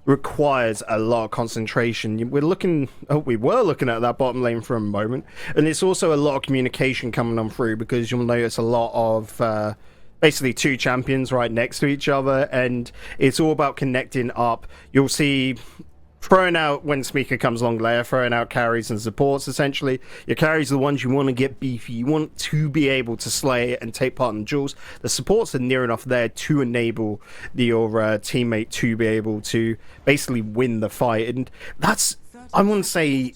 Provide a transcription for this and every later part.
requires a lot of concentration. We were looking at that bottom lane for a moment, and it's also a lot of communication coming on through, because you'll notice a lot of basically two champions right next to each other, and it's all about connecting up. You'll see throwing out, when Speaker comes along later, throwing out carries and supports. Essentially, your carries are the ones you want to get beefy. You want to be able to slay and take part in duels. The supports are near enough there to enable your teammate to be able to basically win the fight, and that's, I want to say,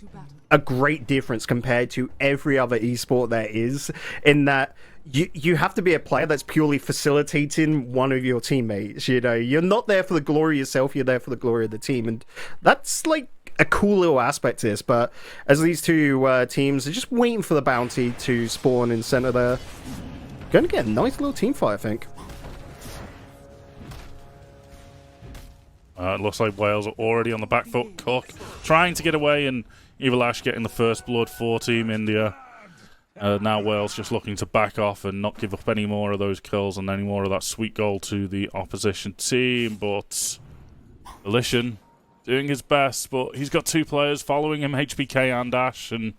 a great difference compared to every other esport there is, in that you have to be a player that's purely facilitating one of your teammates. You know, you're not there for the glory of yourself, you're there for the glory of the team, and that's like a cool little aspect to this. But as these two teams are just waiting for the bounty to spawn in center there, going to get a nice little team fight, I think. It looks like Wales are already on the back foot. Cook trying to get away, and Evil Ash getting the first blood for Team India. Now Wales just looking to back off and not give up any more of those kills and any more of that sweet goal to the opposition team. But Volition doing his best, but he's got two players following him, HBK and Ash, and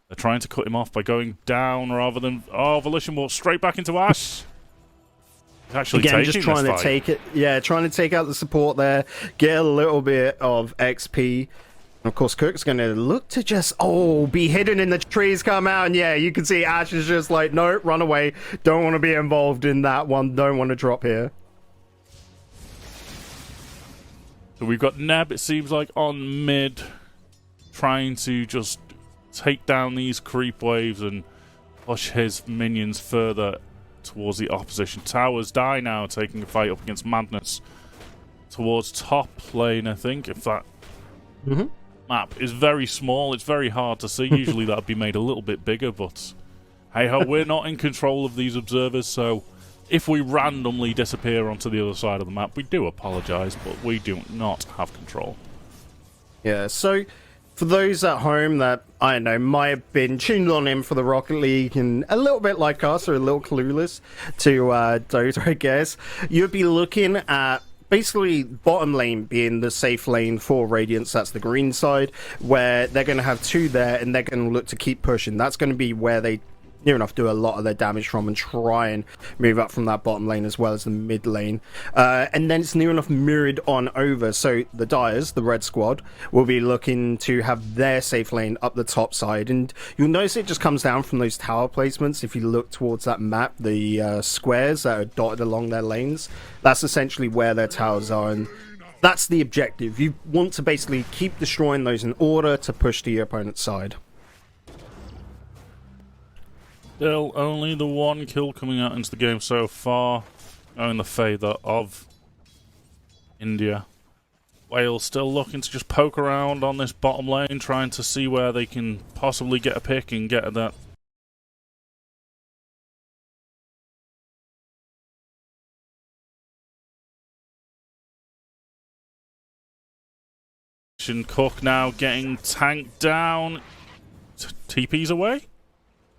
they're trying to cut him off by going down rather than... Oh, Volition walks straight back into Ash. He's actually again, taking just trying this to fight. take it. Yeah, trying to take out the support there, get a little bit of XP. Of course, Cook's going to look to just, be hidden in the trees, come out, and yeah, you can see Ash is just like, no, run away. Don't want to be involved in that one. Don't want to drop here. So we've got Neb, it seems like, on mid, trying to just take down these creep waves and push his minions further towards the opposition towers. Die now taking a fight up against Madness towards top lane, I think, if that... map is very small. It's very hard to see. Usually that'd be made a little bit bigger, but hey ho, we're not in control of these observers, so if we randomly disappear onto the other side of the map, we do apologize, but we do not have control. Yeah, so for those at home that, I don't know, might have been tuned on in for the Rocket League and a little bit like us, or a little clueless to Dota, I guess, you'd be looking at basically bottom lane being the safe lane for Radiance. That's the green side, where they're going to have two there, and they're going to look to keep pushing. That's going to be where they near enough do a lot of their damage from, and try and move up from that bottom lane as well as the mid lane. And then it's near enough mirrored on over, so the Dyers, the red squad, will be looking to have their safe lane up the top side, and you'll notice it just comes down from those tower placements. If you look towards that map, the squares that are dotted along their lanes, that's essentially where their towers are, and that's the objective. You want to basically keep destroying those in order to push to your opponent's side. Still only the one kill coming out into the game so far, going the favour of India. Wales still looking to just poke around on this bottom lane, trying to see where they can possibly get a pick and get that. Cook now getting tanked down. TP's away?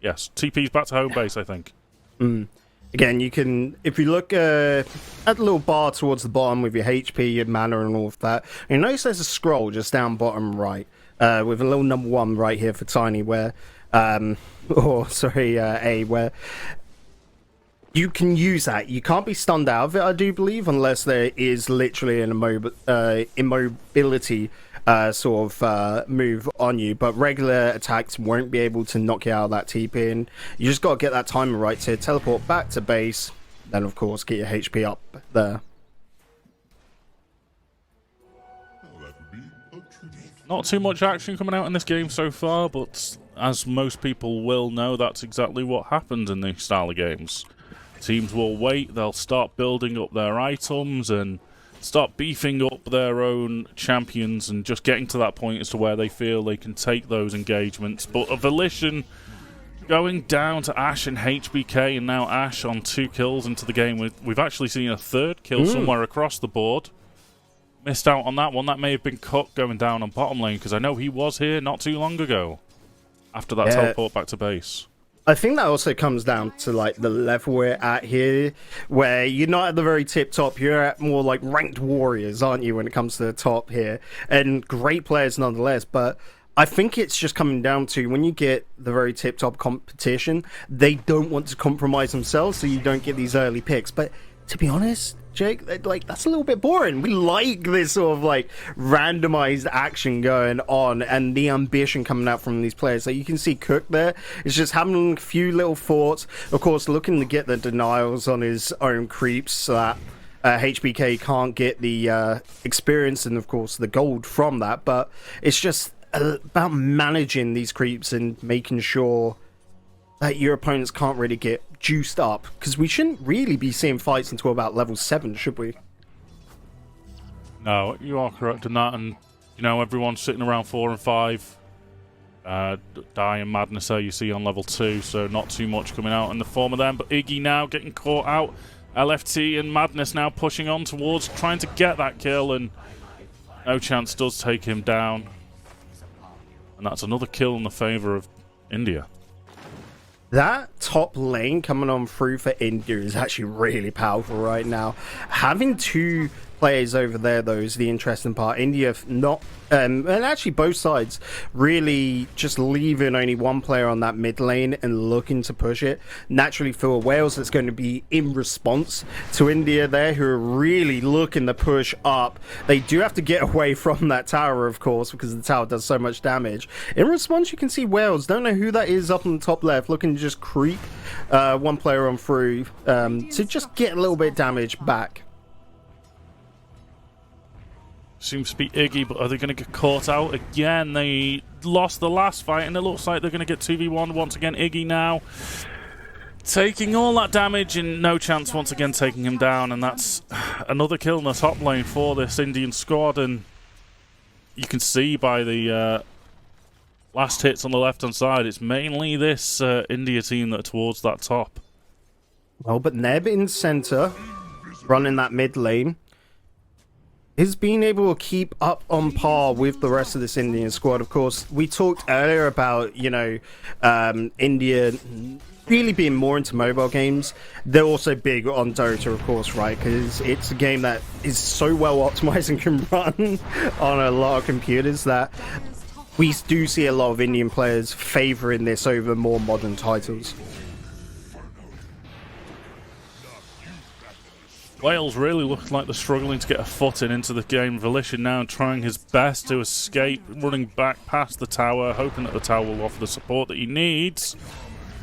Yes, TP's back to home base, I think. Again, you can, if you look at the little bar towards the bottom with your HP, your mana, and all of that, you notice there's a scroll just down bottom right, with a little number 1 right here for Tiny, where, where you can use that. You can't be stunned out of it, I do believe, unless there is literally an immobility sort of move on you, but regular attacks won't be able to knock you out of that TP, and you just got to get that timing right to teleport back to base, then of course get your HP up there. Not too much action coming out in this game so far, but as most people will know, that's exactly what happens in these style of games. Teams will wait, they'll start building up their items and start beefing up their own champions and just getting to that point as to where they feel they can take those engagements. But a Volition going down to Ash and HBK, and now Ash on 2 kills into the game. We've actually seen a 3rd kill somewhere across the board. Missed out on that one. That may have been Cook going down on bottom lane, because I know he was here not too long ago after that teleport back to base. I think that also comes down to like the level we're at here, where you're not at the very tip top, you're at more like ranked warriors, aren't you, when it comes to the top here, and great players nonetheless. But I think it's just coming down to when you get the very tip top competition, they don't want to compromise themselves, so you don't get these early picks. But to be honest, Jake, like, that's a little bit boring. We like this sort of like randomized action going on and the ambition coming out from these players. Like, you can see Cook there is just having a few little thoughts, of course looking to get the denials on his own creeps so that HBK can't get the experience and of course the gold from that. But it's just about managing these creeps and making sure that your opponents can't really get juiced up, because we shouldn't really be seeing fights until about level 7, should we? No, you are correct in that, and you know, everyone's sitting around 4 and 5. Die and Madness there you see on level 2, so not too much coming out in the form of them. But Iggy now getting caught out. LFT and Madness now pushing on towards trying to get that kill, and No Chance does take him down. And that's another kill in the favour of India. That top lane coming on through for India is actually really powerful right now. Having two players over there, though, is the interesting part. India not, and actually both sides really just leaving only one player on that mid lane and looking to push it. Naturally, for Wales, it's going to be in response to India there, who are really looking to push up. They do have to get away from that tower, of course, because the tower does so much damage. In response, you can see Wales, don't know who that is up on the top left, looking to just creep one player on through to just get a little bit of damage back. Seems to be Iggy, but are they going to get caught out again? They lost the last fight, and it looks like they're going to get 2v1 once again. Iggy now taking all that damage, and No Chance once again taking him down, and that's another kill in the top lane for this Indian squad. And you can see by the last hits on the left-hand side, it's mainly this India team that are towards that top. Well, but Neb in center, running that mid lane, is being able to keep up on par with the rest of this Indian squad. Of course, we talked earlier about, you know, India really being more into mobile games. They're also big on Dota, of course, right? Because it's a game that is so well optimized and can run on a lot of computers that we do see a lot of Indian players favoring this over more modern titles. Wales really looks like they're struggling to get a footing into the game. Volition now trying his best to escape, running back past the tower, hoping that the tower will offer the support that he needs.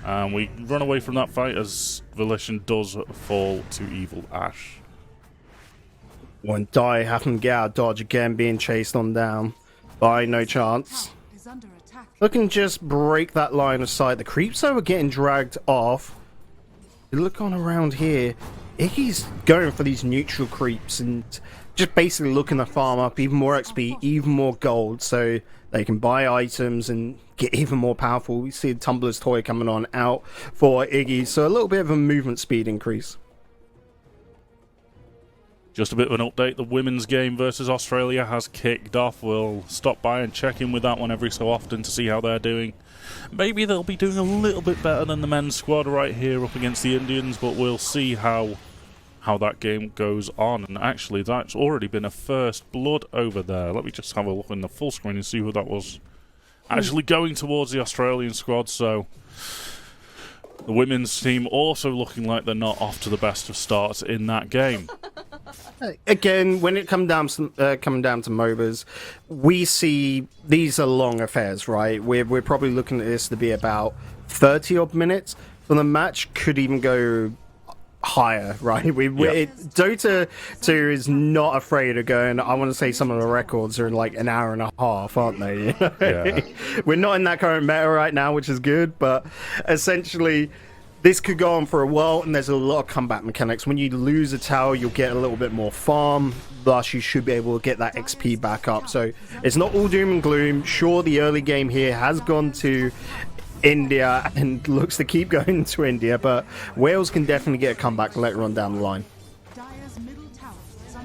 And we run away from that fight as Volition does fall to Evil Ash. One die, having to get out of dodge again, being chased on down by No Chance. Looking to just break that line of sight. The creeps though are getting dragged off. You look on around here, Iggy's going for these neutral creeps and just basically looking to farm up even more XP, even more gold, so they can buy items and get even more powerful. We see the Tumbler's Toy coming on out for Iggy, so a little bit of a movement speed increase. Just a bit of an update, the women's game versus Australia has kicked off. We'll stop by and check in with that one every so often to see how they're doing. Maybe they'll be doing a little bit better than the men's squad right here up against the Indians, but we'll see how that game goes on. And actually, that's already been a first blood over there. Let me just have a look in the full screen and see who that was. Actually going towards the Australian squad, so the women's team also looking like they're not off to the best of starts in that game. Again, when it coming down to MOBAs, we see these are long affairs, right? We're probably looking at this to be about 30 odd minutes. So the match could even go higher, right? Dota 2 is not afraid of going. I want to say some of the records are like an hour and a half, aren't they? You know? Yeah. We're not in that current meta right now, which is good, but essentially this could go on for a while, and there's a lot of comeback mechanics. When you lose a tower, you'll get a little bit more farm, thus you should be able to get that XP back up. So it's not all doom and gloom. Sure, the early game here has gone to India and looks to keep going to India, but Wales can definitely get a comeback later on down the line.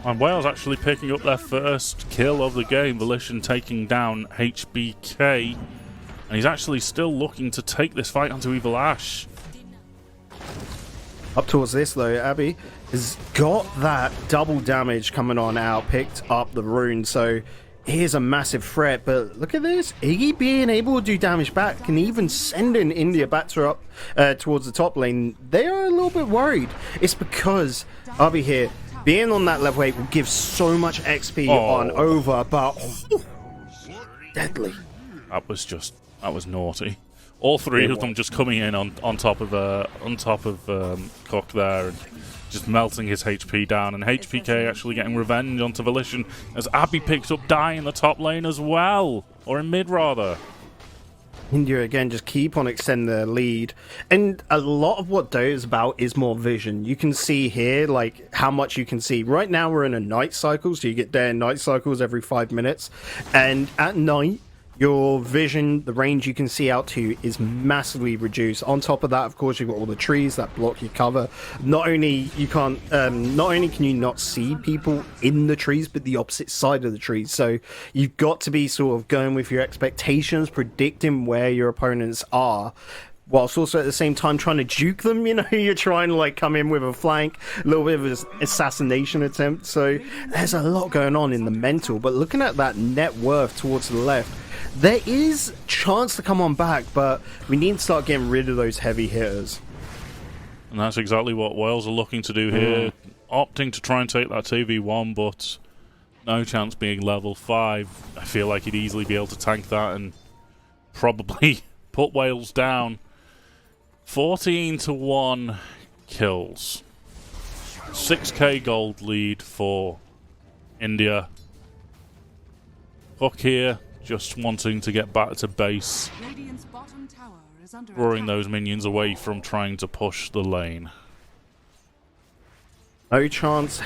And Wales actually picking up their first kill of the game. Volition taking down HBK. And he's actually still looking to take this fight onto Evil Ash. Up towards this though, Abby has got that double damage coming on out, picked up the rune, so here's a massive threat. But look at this, Iggy being able to do damage back and even sending India back to up towards the top lane. They are a little bit worried. It's because Abby here being on that level 8 will give so much XP on over, but deadly. That was naughty. All three of them just coming in on top of Cook there and just melting his HP down, and HPK actually getting revenge onto Volition as Abby picks up Die in the top lane as well, or in mid rather. India again just keep on extending their lead, and a lot of what Dota is about is more vision. You can see here like how much you can see. Right now we're in a night cycle, so you get day and night cycles every 5 minutes, and at night your vision, the range you can see out to, is massively reduced. On top of that, of course, you've got all the trees that block your cover. Not only can you not see people in the trees, but the opposite side of the trees. So you've got to be sort of going with your expectations, predicting where your opponents are, whilst also at the same time trying to juke them. You know, you're trying to like come in with a flank, a little bit of an assassination attempt. So there's a lot going on in the mental. But looking at that net worth towards the left, there is chance to come on back, but we need to start getting rid of those heavy hitters. And that's exactly what Wales are looking to do here, opting to try and take that 2v1, but no chance being level 5. I feel like he'd easily be able to tank that and probably put Wales down. 14-1 kills. 6k gold lead for India. Hook here, just wanting to get back to base, drawing those minions away from trying to push the lane. No chance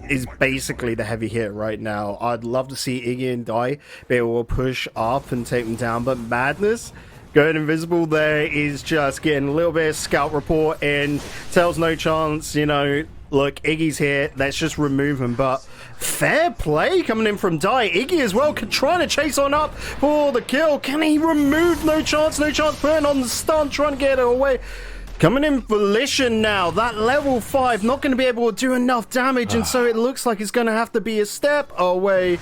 is basically the heavy hit right now. I'd love to see Iggy and Die be able to push up and take them down, but Madness going invisible there is just getting a little bit of scout report in. Tells no chance, you know, look, Iggy's here, let's just remove him. But fair play coming in from Die. Iggy as well, trying to chase on up for the kill. Can he remove? No chance, putting on the stun, trying to get it away. Coming in Volition now, that level 5 not going to be able to do enough damage, and so it looks like it's going to have to be a step away.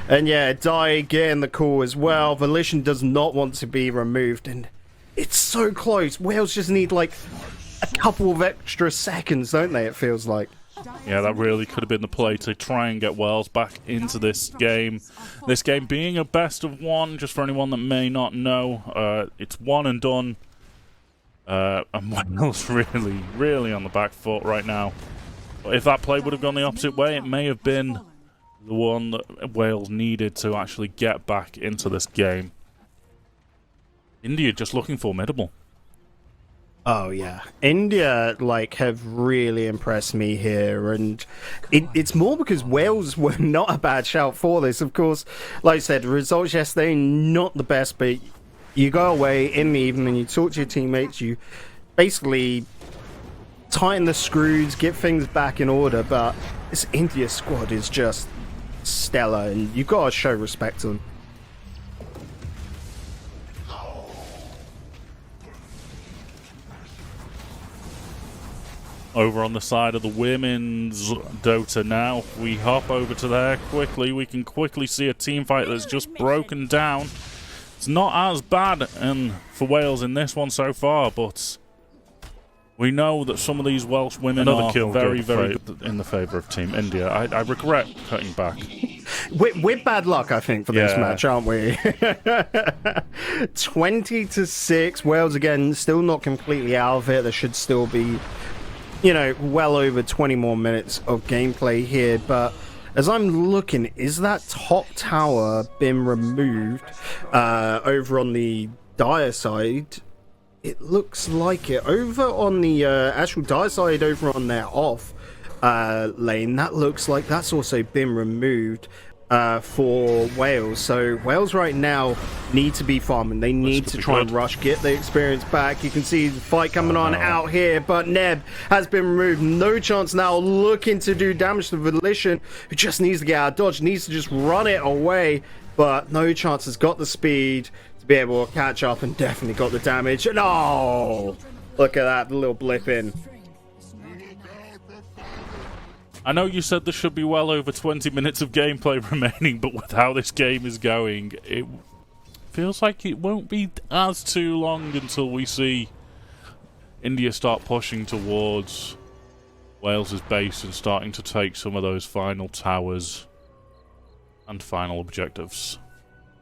And yeah, Die getting the call as well. Volition does not want to be removed, and it's so close. Wales just need like a couple of extra seconds, don't they, it feels like. Yeah, that really could have been the play to try and get Wales back into this game. This game being a best of 1, just for anyone that may not know, it's one and done. And Wales really on the back foot right now. But if that play would have gone the opposite way, it may have been the one that Wales needed to actually get back into this game. India just looking formidable. Oh yeah, India like have really impressed me here, and it's more because Wales were not a bad shout for this. Of course, like I said, results yesterday not the best, but you go away in the evening, you talk to your teammates, you basically tighten the screws, get things back in order. But this India squad is just stellar, and you've got to show respect to them. Over on the side of the women's Dota now, we hop over to there quickly. We can quickly see a team fight that's just broken down. It's not as bad for Wales in this one so far, but we know that some of these Welsh women are very in the favour of Team India. I regret cutting back. We're bad luck, I think, for this match, aren't we? 20-6. Wales, again, still not completely out of it. There should still be, you know, well over 20 more minutes of gameplay here, but as I'm looking, is that top tower been removed over on the Dire side? It looks like it. Over on the actual Dire side, over on their off lane, that looks like that's also been removed for Wales. So Wales right now need to be farming. They need to try and rush, get the experience back. You can see the fight coming on out here, but Neb has been removed. No chance now, looking to do damage to Volition, who just needs to get out of dodge, needs to just run it away, but no chance. Has got the speed to be able to catch up, and definitely got the damage. And oh, look at that little blip in. I know you said there should be well over 20 minutes of gameplay remaining, but with how this game is going, it feels like it won't be as too long until we see India start pushing towards Wales's base and starting to take some of those final towers and final objectives.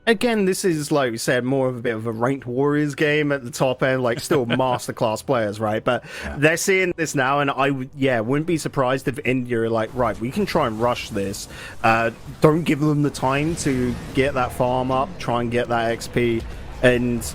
Again, this is, like we said, more of a bit of a ranked warriors game at the top end, like still masterclass players, right? But they're seeing this now, and wouldn't be surprised if India are like, right, we can try and rush this. Don't give them the time to get that farm up, try and get that XP, and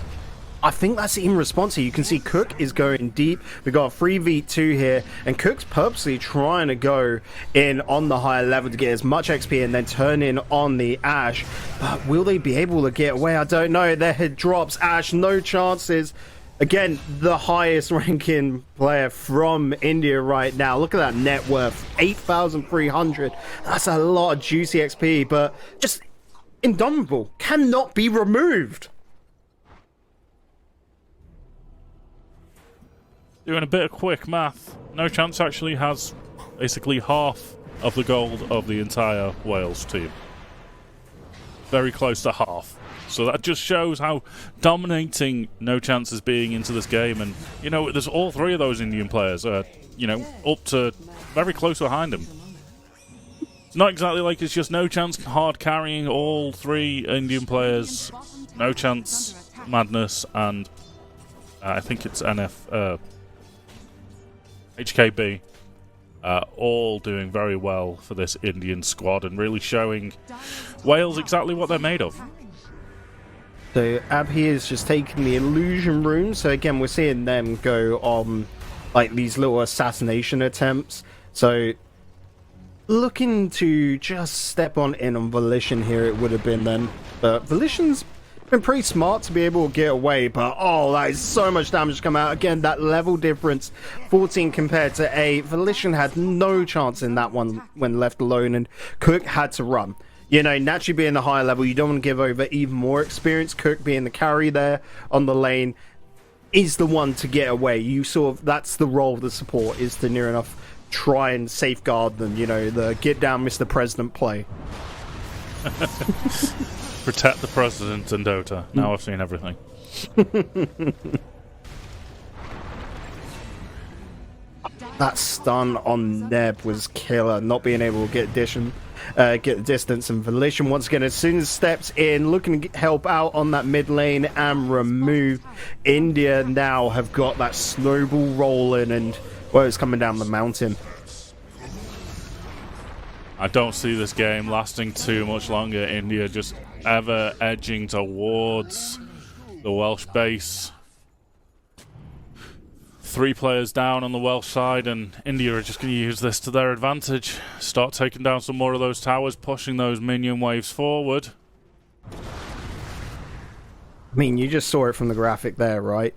I think that's in response here. You can see Cook is going deep. We've got a 3v2 here, and Cook's purposely trying to go in on the higher level to get as much XP and then turn in on the Ashe. But will they be able to get away? I don't know. Their head drops. Ashe, no chances. Again, the highest ranking player from India right now. Look at that net worth, 8,300. That's a lot of juicy XP, but just indomitable. Cannot be removed. Doing a bit of quick math, No Chance actually has basically half of the gold of the entire Wales team. Very close to half. So that just shows how dominating No Chance is being into this game. And, you know, there's all three of those Indian players, you know, up to very close behind him. It's not exactly like it's just No Chance hard carrying all three Indian players. No Chance, Madness, and I think it's HKB, all doing very well for this Indian squad and really showing Wales exactly what they're made of. So Ab here is just taking the illusion room. So again, we're seeing them go on like these little assassination attempts. So looking to just step on in on Volition here, it would have been then. But Volition's been pretty smart to be able to get away, but oh, that is so much damage to come out. Again, that level difference, 14 compared to 8. Volition had no chance in that one when left alone, and Cook had to run. You know, naturally being the higher level, you don't want to give over even more experience. Cook being the carry there on the lane is the one to get away. You sort of, that's the role of the support, is to near enough try and safeguard them, you know, the get down Mr. President play. Protect the president in Dota. Now I've seen everything. That stun on Neb was killer. Not being able to get the distance, and Volition once again, as soon as steps in, looking to help out on that mid lane and remove. India now have got that snowball rolling, and well, it's coming down the mountain. I don't see this game lasting too much longer. India just ever edging towards the Welsh base. 3 players down on the Welsh side, and India are just going to use this to their advantage. Start taking down some more of those towers, pushing those minion waves forward. I mean, you just saw it from the graphic there, right?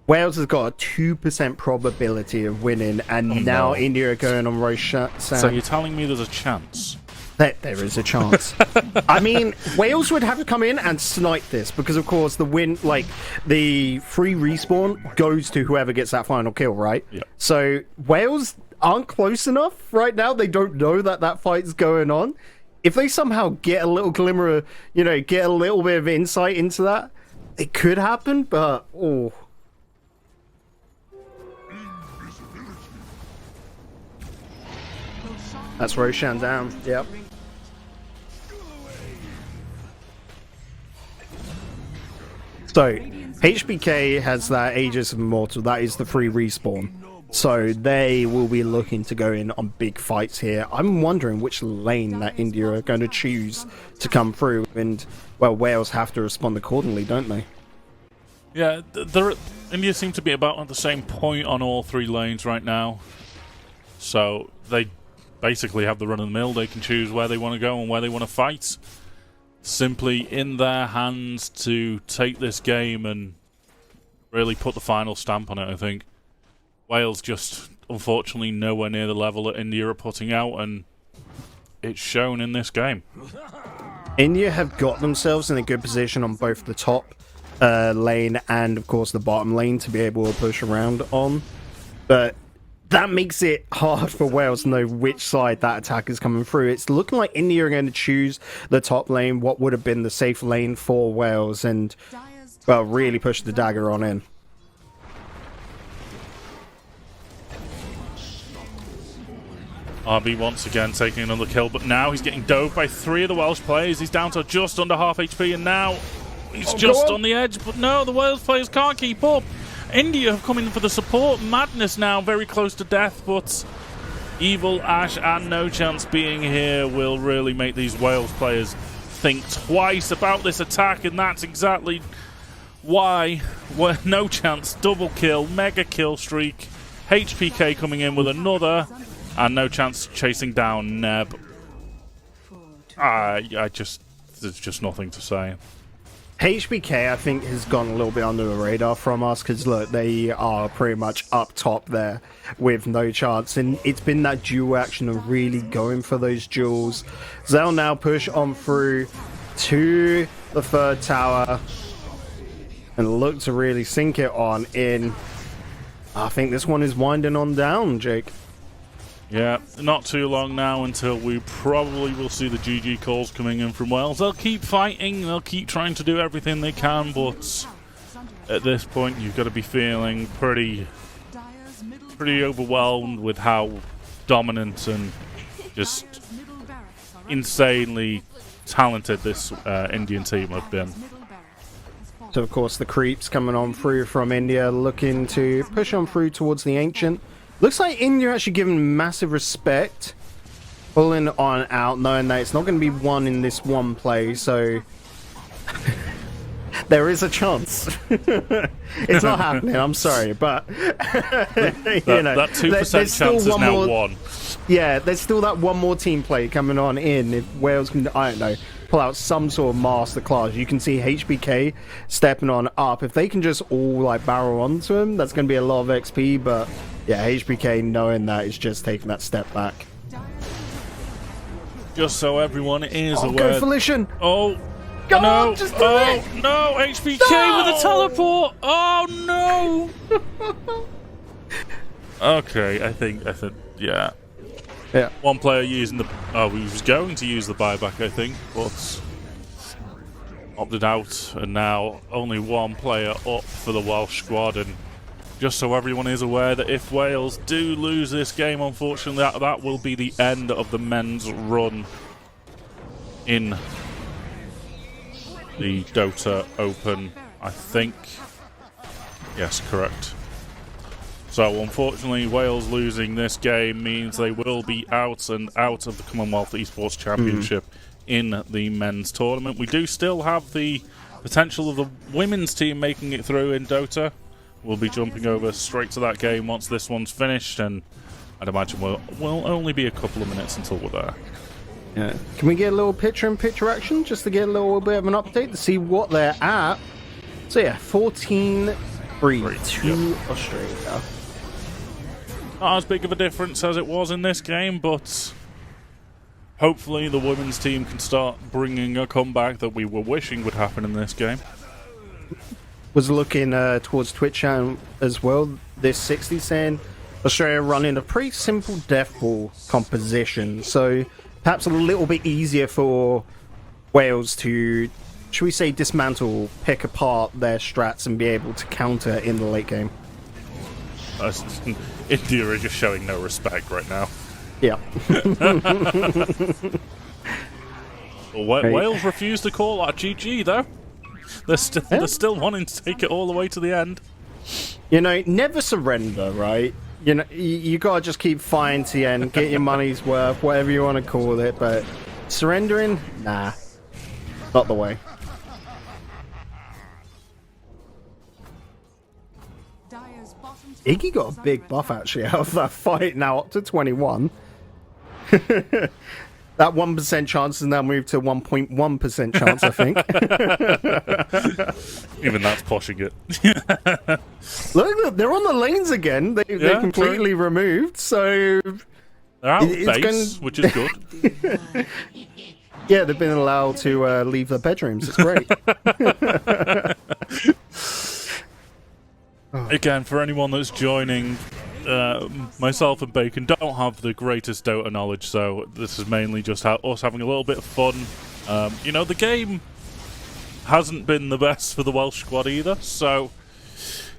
Wales has got a 2% probability of winning, and now India are going on Roshan. So you're telling me there's a chance? There is a chance. I mean, Wales would have to come in and snipe this, because of course the win, like the free respawn goes to whoever gets that final kill, right? Yeah. So Wales aren't close enough right now. They don't know that that fight's going on. If they somehow get a little glimmer of, you know, get a little bit of insight into that, it could happen, but oh. That's Roshan down. Yep. So, HBK has that Aegis of Immortal. That is the free respawn. So, they will be looking to go in on big fights here. I'm wondering which lane that India are going to choose to come through. And, well, Wales have to respond accordingly, don't they? Yeah, India seem to be about at the same point on all 3 lanes right now. So, they basically have the run of the mill. They can choose where they want to go and where they want to fight. Simply in their hands to take this game and really put the final stamp on it, I think. Wales just, unfortunately, nowhere near the level that India are putting out, and it's shown in this game. India have got themselves in a good position on both the top lane and, of course, the bottom lane to be able to push around on. But that makes it hard for Wales to know which side that attack is coming through. It's looking like India are going to choose the top lane, what would have been the safe lane for Wales, and, well, really push the dagger on in. RB once again taking another kill, but now he's getting dove by 3 of the Welsh players. He's down to just under half HP, and now he's just on the edge. But no, the Wales players can't keep up. India have come in for the support. Madness now very close to death, but Evil, Ash, and No Chance being here will really make these Wales players think twice about this attack, and that's exactly why No Chance double kill, mega kill streak. HPK coming in with another. And No Chance chasing down Neb. There's just nothing to say. HBK, I think, has gone a little bit under the radar from us because, look, they are pretty much up top there with No Chance. And it's been that dual action of really going for those duels. They'll now push on through to the third tower and look to really sink it on in. I think this one is winding on down, Jake. Yeah, not too long now until we probably will see the GG calls coming in from Wales. They'll keep fighting, they'll keep trying to do everything they can, but at this point you've got to be feeling pretty overwhelmed with how dominant and just insanely talented this Indian team have been. So, of course, the creeps coming on through from India, looking to push on through towards the Ancient. Looks like India actually giving massive respect, pulling on out, knowing that it's not going to be won in this one play, so there is a chance. It's not happening, I'm sorry, but you know, that 2% chance is now won. Yeah, there's still that one more team play coming on in if Wales can, I don't know, pull out some sort of masterclass. You can see HBK stepping on up. If they can just all like barrel onto him, that's going to be a lot of XP, but yeah, HBK knowing that is just taking that step back. Just so everyone is aware. Go for Lishan! Oh, go no! On, just do it! No! HBK with a teleport! Oh no! Okay, I think, yeah. Yeah. One player using the. Oh, he was going to use the buyback, I think, but opted out, and now only one player up for the Welsh squad. And just so everyone is aware that if Wales do lose this game, unfortunately, that will be the end of the men's run in the Dota Open, I think. Yes, correct. So, unfortunately, Wales losing this game means they will be out of the Commonwealth Esports Championship in the men's tournament. We do still have the potential of the women's team making it through in Dota. We'll be jumping over straight to that game once this one's finished, and I'd imagine we'll only be a couple of minutes until we're there. Yeah. Can we get a little picture-in-picture action just to get a little bit of an update to see what they're at? So, yeah, 14-3 to Australia. Not as big of a difference as it was in this game, but hopefully the women's team can start bringing a comeback that we were wishing would happen in this game. Was looking towards Twitch as well, this 60 saying Australia running a pretty simple death ball composition, so perhaps a little bit easier for Wales to, should we say, dismantle, pick apart their strats and be able to counter in the late game. India are just showing no respect right now. Yeah. Wales refused to call that GG, though. They're still wanting to take it all the way to the end. You know, never surrender, right? You know, you gotta just keep fighting to the end, get your money's worth, whatever you want to call it, but surrendering? Nah. Not the way. Iggy got a big buff actually out of that fight, now up to 21. That 1% chance has now moved to 1.1% chance, I think. Even that's pushing it. Look, they're on the lanes again. They're completely removed, so they're out of base, which is good. Yeah, they've been allowed to leave their bedrooms. It's great. Again, for anyone that's joining, myself and Bacon don't have the greatest Dota knowledge, so this is mainly just us having a little bit of fun. You know, the game hasn't been the best for the Welsh squad either, so,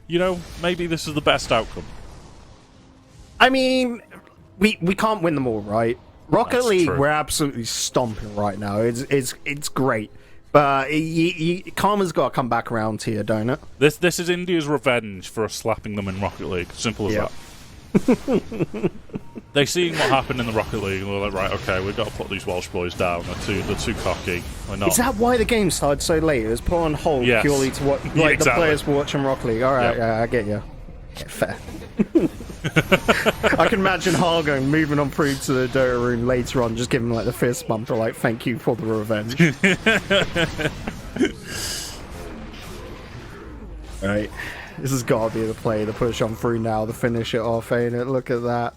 you know, maybe this is the best outcome. I mean, we can't win them all, right? Rocket That's League, true. we're absolutely stomping right now. It's great. But karma's got to come back around here, don't it? This is India's revenge for us slapping them in Rocket League. Simple as that. They seen what happened in the Rocket League and they're like, right, okay, we've got to put these Welsh boys down. They're too cocky. We're not. Is that why the game started so late? It was put on hold Yes. purely to what Yeah, the exactly. players were watching Rocket League. All right, Yep. yeah, I get you. Yeah, fair. I can imagine Hargo moving on through to the Dota room later on, just giving like the fist bump or like, thank you for the revenge. Right. This has got to be the play to push on through now to finish it off, ain't it? Look at that.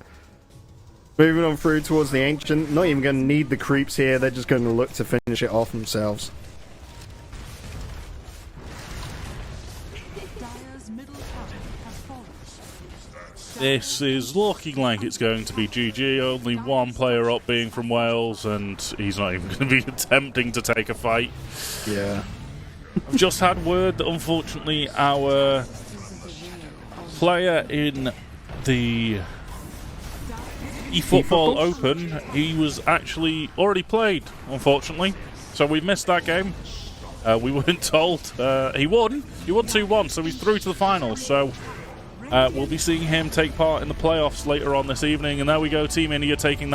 Moving on through towards the Ancient. Not even going to need the creeps here. They're just going to look to finish it off themselves. This is looking like it's going to be GG. Only one player up, being from Wales, and he's not even going to be attempting to take a fight. Yeah. I've just had word that unfortunately our player in the eFootball Open, he was actually already played, unfortunately. So we missed that game. We weren't told. He won. He won 2-1, so he's through to the finals. So we'll be seeing him take part in the playoffs later on this evening. And there we go, Team India taking that.